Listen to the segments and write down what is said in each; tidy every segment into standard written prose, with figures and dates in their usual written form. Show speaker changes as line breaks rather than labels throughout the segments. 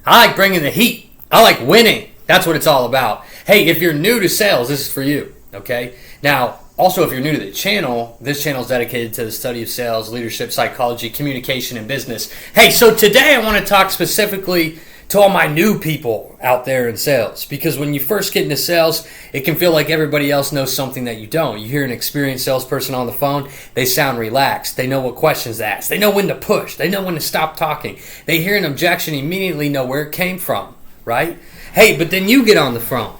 I like bringing the heat. I like winning. That's what it's all about. Hey, if you're new to sales, this is for you, okay? Now, also, if you're new to the channel, this channel is dedicated to the study of sales, leadership, psychology, communication, and business. Hey, so today I want to talk specifically to all my new people out there in sales, because when you first get into sales, it can feel like everybody else knows something that you don't. You hear an experienced salesperson on the phone, they sound relaxed, they know what questions to ask, they know when to push, they know when to stop talking, they hear an objection, immediately know where it came from, right? Hey, but then you get on the phone,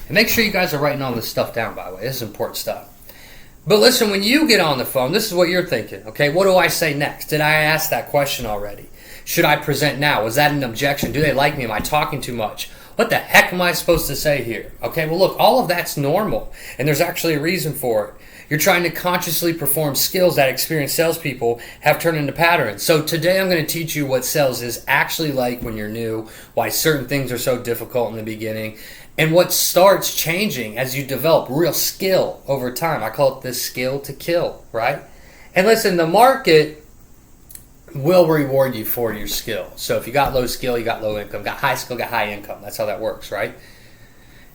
and make sure you guys are writing all this stuff down, by the way. This is important stuff. But listen, when you get on the phone, this is what you're thinking, okay? What do I say next? Did I ask that question already? Should I present now? Was that an objection? Do they like me? Am I talking too much? What the heck am I supposed to say here? Okay, well look, all of that's normal, and there's actually a reason for it. You're trying to consciously perform skills that experienced salespeople have turned into patterns. So today I'm going to teach you what sales is actually like when you're new, why certain things are so difficult in the beginning, and what starts changing as you develop real skill over time. I call it the skill to kill, right? And listen, the market will reward you for your skill. So if you got low skill, you got low income. Got high skill, got high income. That's how that works, right?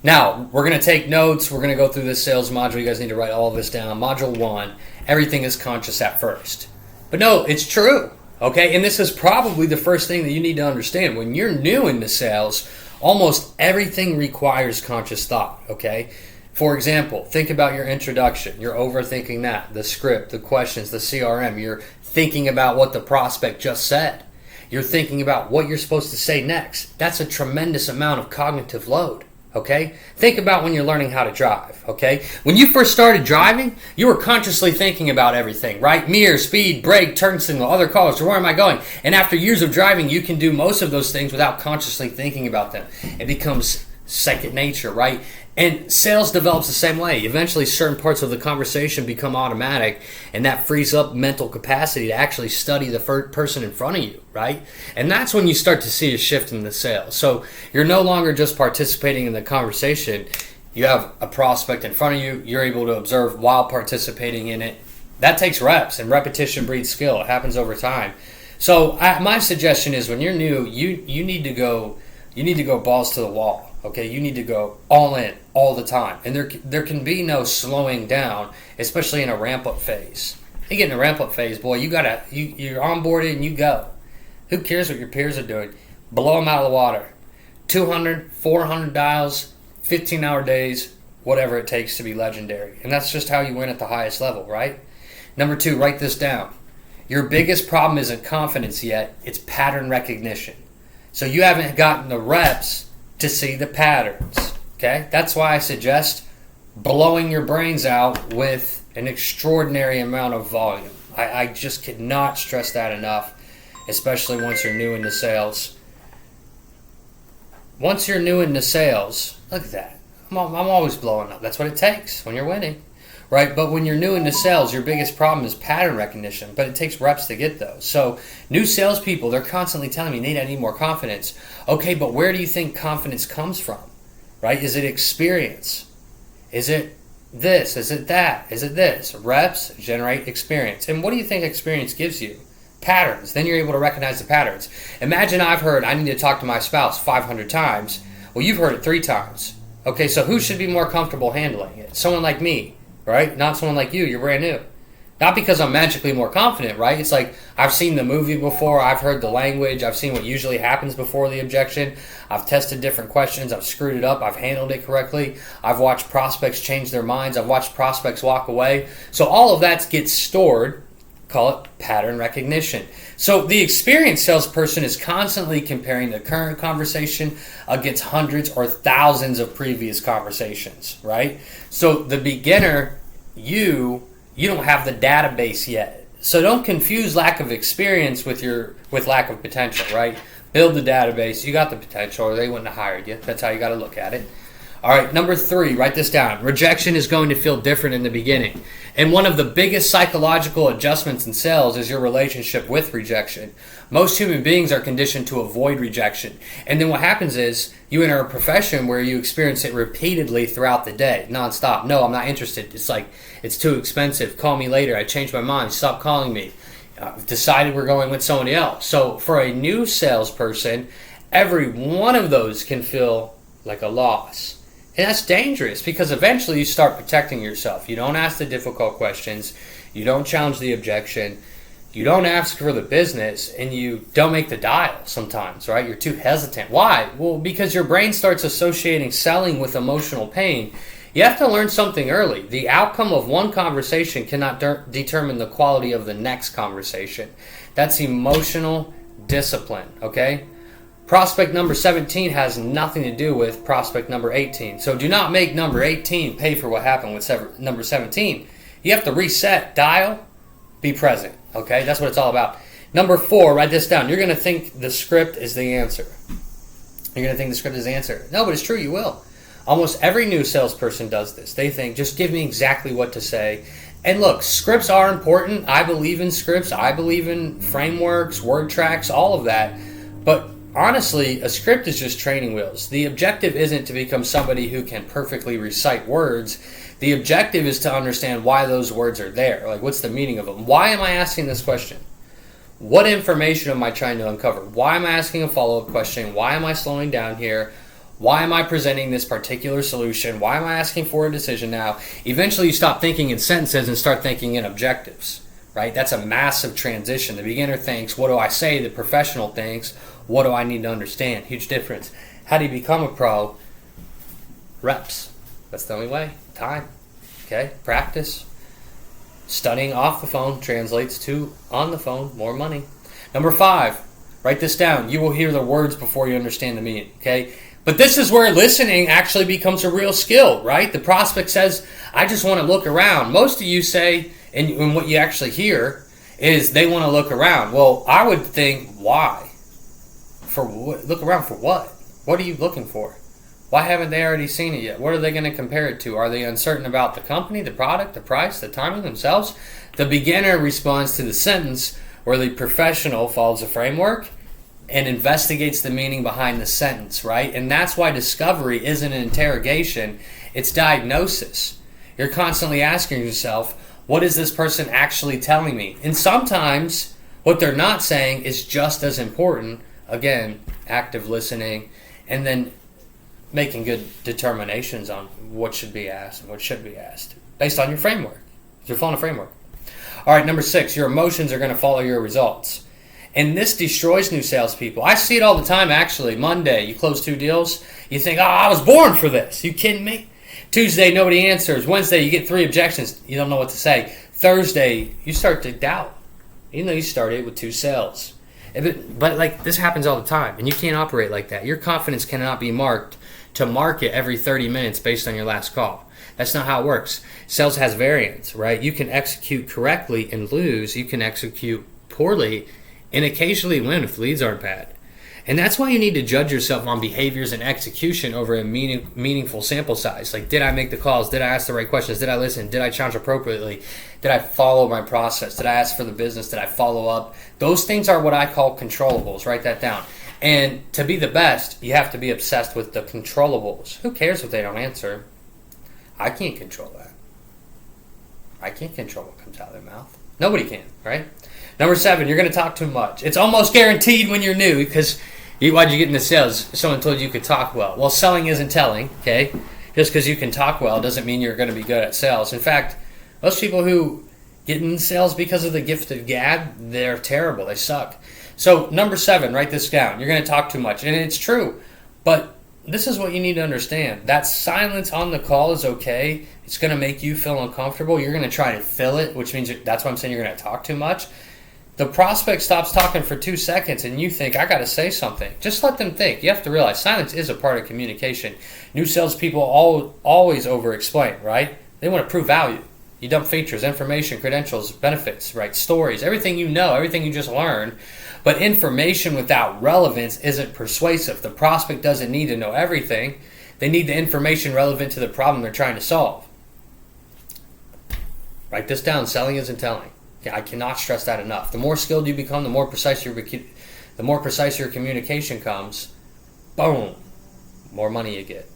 Now, we're going to take notes. We're going to go through this sales module. You guys need to write all of this down. Module 1, everything is conscious at first. But no, it's true, okay? And this is probably the first thing that you need to understand. When you're new into sales, almost everything requires conscious thought, okay? For example, think about your introduction. You're overthinking that, the script, the questions, the CRM. You're thinking about what the prospect just said. You're thinking about what you're supposed to say next. That's a tremendous amount of cognitive load, okay? Think about when you're learning how to drive, okay? When you first started driving, you were consciously thinking about everything, right? Mirror, speed, brake, turn signal, other cars, where am I going? And after years of driving, you can do most of those things without consciously thinking about them. It becomes second nature, right? And sales develops the same way. Eventually, certain parts of the conversation become automatic, and that frees up mental capacity to actually study the person in front of you, right? And that's when you start to see a shift in the sales. So you're no longer just participating in the conversation. You have a prospect in front of you. You're able to observe while participating in it. That takes reps, and repetition breeds skill. It happens over time. So my suggestion is, when you're new, you need to go balls to the wall. Okay, you need to go all in all the time, and there can be no slowing down, especially in a ramp up phase. You get in a ramp up phase, boy, you're onboarded and you go. Who cares what your peers are doing? Blow them out of the water. 200, 400 dials, 15-hour days, whatever it takes to be legendary, and that's just how you win at the highest level, right? Number 2, write this down. Your biggest problem isn't confidence yet; it's pattern recognition. So you haven't gotten the reps to see the patterns, okay? That's why I suggest blowing your brains out with an extraordinary amount of volume. I just cannot stress that enough, especially once you're new into sales. Once you're new into sales, look at that. I'm always blowing up. That's what it takes when you're winning, right? But when you're new into sales, your biggest problem is pattern recognition, but it takes reps to get those. So new salespeople, they're constantly telling me, Nate, I need more confidence. Okay, but where do you think confidence comes from, right? Is it experience? Is it this? Is it that? Is it this? Reps generate experience. And what do you think experience gives you? Patterns. Then you're able to recognize the patterns. Imagine I've heard, I need to talk to my spouse 500 times. Well, you've heard it 3 times. Okay, so who should be more comfortable handling it? Someone like me, right? Not someone like you. You're brand new. Not because I'm magically more confident, right? It's like I've seen the movie before. I've heard the language. I've seen what usually happens before the objection. I've tested different questions. I've screwed it up. I've handled it correctly. I've watched prospects change their minds. I've watched prospects walk away. So all of that gets stored. Call it pattern recognition. So the experienced salesperson is constantly comparing the current conversation against hundreds or thousands of previous conversations, right? So the beginner, you don't have the database yet. So don't confuse lack of experience with lack of potential, right? Build the database. You got the potential, or they wouldn't have hired you. That's how you got to look at it. All right, number 3, write this down. Rejection is going to feel different in the beginning. And one of the biggest psychological adjustments in sales is your relationship with rejection. Most human beings are conditioned to avoid rejection. And then what happens is you enter a profession where you experience it repeatedly throughout the day, nonstop. No, I'm not interested. It's like, it's too expensive. Call me later. I changed my mind. Stop calling me. Decided we're going with somebody else. So for a new salesperson, every one of those can feel like a loss. And that's dangerous because eventually you start protecting yourself. You don't ask the difficult questions. You don't challenge the objection. You don't ask for the business, and you don't make the dial sometimes, right? You're too hesitant. Why? Well, because your brain starts associating selling with emotional pain. You have to learn something early. The outcome of one conversation cannot determine the quality of the next conversation. That's emotional discipline, okay? Prospect number 17 has nothing to do with prospect number 18. So do not make number 18 pay for what happened with number 17. You have to reset, dial, be present, okay? That's what it's all about. Number 4, write this down. You're going to think the script is the answer. You're going to think the script is the answer. No, but it's true, you will. Almost every new salesperson does this. They think, just give me exactly what to say. And look, scripts are important. I believe in scripts. I believe in frameworks, word tracks, all of that. But honestly, a script is just training wheels. The objective isn't to become somebody who can perfectly recite words. The objective is to understand why those words are there. Like, what's the meaning of them? Why am I asking this question? What information am I trying to uncover? Why am I asking a follow-up question? Why am I slowing down here? Why am I presenting this particular solution? Why am I asking for a decision now? Eventually you stop thinking in sentences and start thinking in objectives, right? That's a massive transition. The beginner thinks, what do I say? The professional thinks, what do I need to understand? Huge difference. How do you become a pro? Reps. That's the only way. Time. Okay? Practice. Studying off the phone translates to on the phone, more money. Number 5, write this down. You will hear the words before you understand the meaning, okay? But this is where listening actually becomes a real skill, right? The prospect says, I just want to look around. Most of you say, and what you actually hear is they want to look around. Well, I would think, why? For what? Look around for what? What are you looking for? Why haven't they already seen it yet? What are they going to compare it to? Are they uncertain about the company, the product, the price, the timing themselves? The beginner responds to the sentence where the professional follows a framework and investigates the meaning behind the sentence, right? And that's why discovery isn't an interrogation, it's diagnosis. You're constantly asking yourself, what is this person actually telling me? And sometimes what they're not saying is just as important. Again, active listening, and then making good determinations on what should be asked and what should be asked based on your framework. You're following a framework. All right, number 6, your emotions are going to follow your results. And this destroys new salespeople. I see it all the time, actually. Monday, you close 2 deals. You think, oh, I was born for this. You kidding me? Tuesday, nobody answers. Wednesday, you get 3 objections. You don't know what to say. Thursday, you start to doubt, even though you started with 2 sales. But like this happens all the time, and you can't operate like that. Your confidence cannot be marked to market every 30 minutes based on your last call. That's not how it works. Sales has variance, right? You can execute correctly and lose. You can execute poorly and occasionally win if leads aren't bad. And that's why you need to judge yourself on behaviors and execution over a meaningful sample size. Like, did I make the calls? Did I ask the right questions? Did I listen? Did I challenge appropriately? Did I follow my process? Did I ask for the business? Did I follow up? Those things are what I call controllables. Write that down. And to be the best, you have to be obsessed with the controllables. Who cares if they don't answer? I can't control that. I can't control what comes out of their mouth. Nobody can, right? Number 7, you're going to talk too much. It's almost guaranteed when you're new because why'd you get into sales? Someone told you could talk well. Well, selling isn't telling, okay? Just because you can talk well doesn't mean you're going to be good at sales. In fact, most people who get into sales because of the gift of gab, they're terrible. They suck. So number 7, write this down. You're going to talk too much. And it's true. But this is what you need to understand. That silence on the call is okay. It's going to make you feel uncomfortable. You're going to try to fill it, which means that's why I'm saying you're going to talk too much. The prospect stops talking for 2 seconds and you think, I got to say something. Just let them think. You have to realize silence is a part of communication. New salespeople always over-explain, right? They want to prove value. You dump features, information, credentials, benefits, right? Stories, everything you know, everything you just learned. But information without relevance isn't persuasive. The prospect doesn't need to know everything. They need the information relevant to the problem they're trying to solve. Write this down. Selling isn't telling. I cannot stress that enough. The more skilled you become, the more precise your communication comes. Boom, more money you get.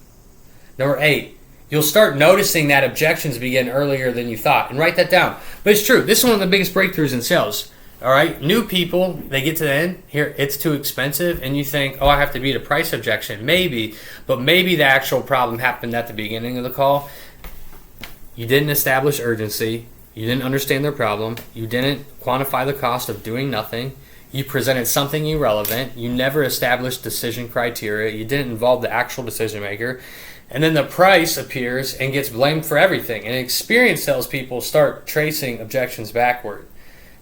Number 8, you'll start noticing that objections begin earlier than you thought. And write that down. But it's true. This is one of the biggest breakthroughs in sales. All right, new people, they get to the end, here, it's too expensive, and you think, oh, I have to beat a price objection. Maybe, but maybe the actual problem happened at the beginning of the call. You didn't establish urgency. You didn't understand their problem. You didn't quantify the cost of doing nothing. You presented something irrelevant. You never established decision criteria. You didn't involve the actual decision maker. And then the price appears and gets blamed for everything. And experienced salespeople start tracing objections backward.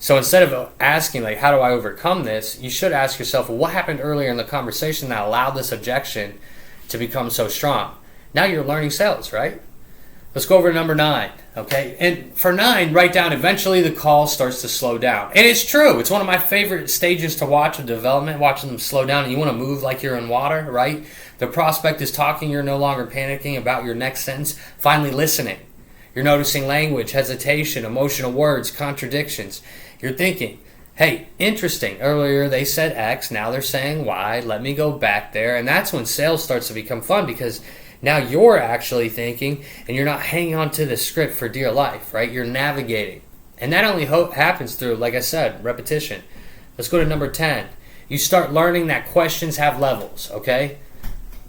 So instead of asking, like, how do I overcome this, you should ask yourself, well, what happened earlier in the conversation that allowed this objection to become so strong? Now you're learning sales, right? Let's go over to number 9, okay? And for 9, write down, eventually the call starts to slow down. And it's true. It's one of my favorite stages to watch of development, watching them slow down. And you want to move like you're in water, right? The prospect is talking. You're no longer panicking about your next sentence. Finally listening. You're noticing language, hesitation, emotional words, contradictions. You're thinking, hey, interesting. Earlier they said X, now they're saying Y. Let me go back there. And that's when sales starts to become fun, because now you're actually thinking and you're not hanging on to the script for dear life, right? You're navigating. And that only happens through, like I said, repetition. Let's go to number 10. You start learning that questions have levels, okay?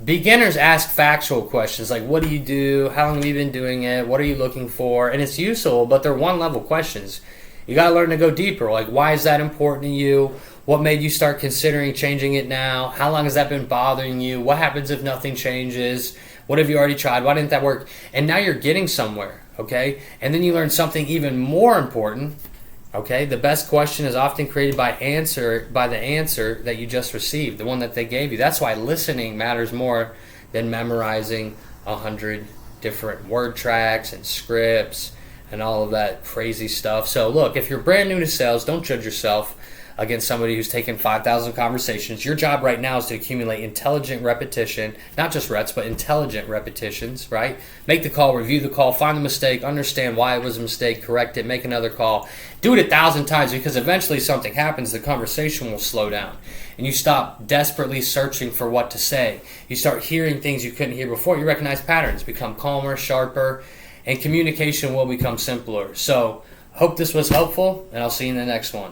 Beginners ask factual questions like, what do you do? How long have you been doing it? What are you looking for? And it's useful, but they're one-level questions. You got to learn to go deeper. Like, why is that important to you? What made you start considering changing it now? How long has that been bothering you? What happens if nothing changes? What have you already tried? Why didn't that work? And now you're getting somewhere, okay? And then you learn something even more important, okay? The best question is often created by the answer that you just received, the one that they gave you. That's why listening matters more than memorizing 100 different word tracks and scripts and all of that crazy stuff. So look, if you're brand new to sales, don't judge yourself against somebody who's taken 5,000 conversations. Your job right now is to accumulate intelligent repetition, not just reps, but intelligent repetitions, right? Make the call, review the call, find the mistake, understand why it was a mistake, correct it, make another call. Do it 1,000 times, because eventually something happens, the conversation will slow down. And you stop desperately searching for what to say. You start hearing things you couldn't hear before. You recognize patterns, become calmer, sharper, and communication will become simpler. So, hope this was helpful, and I'll see you in the next one.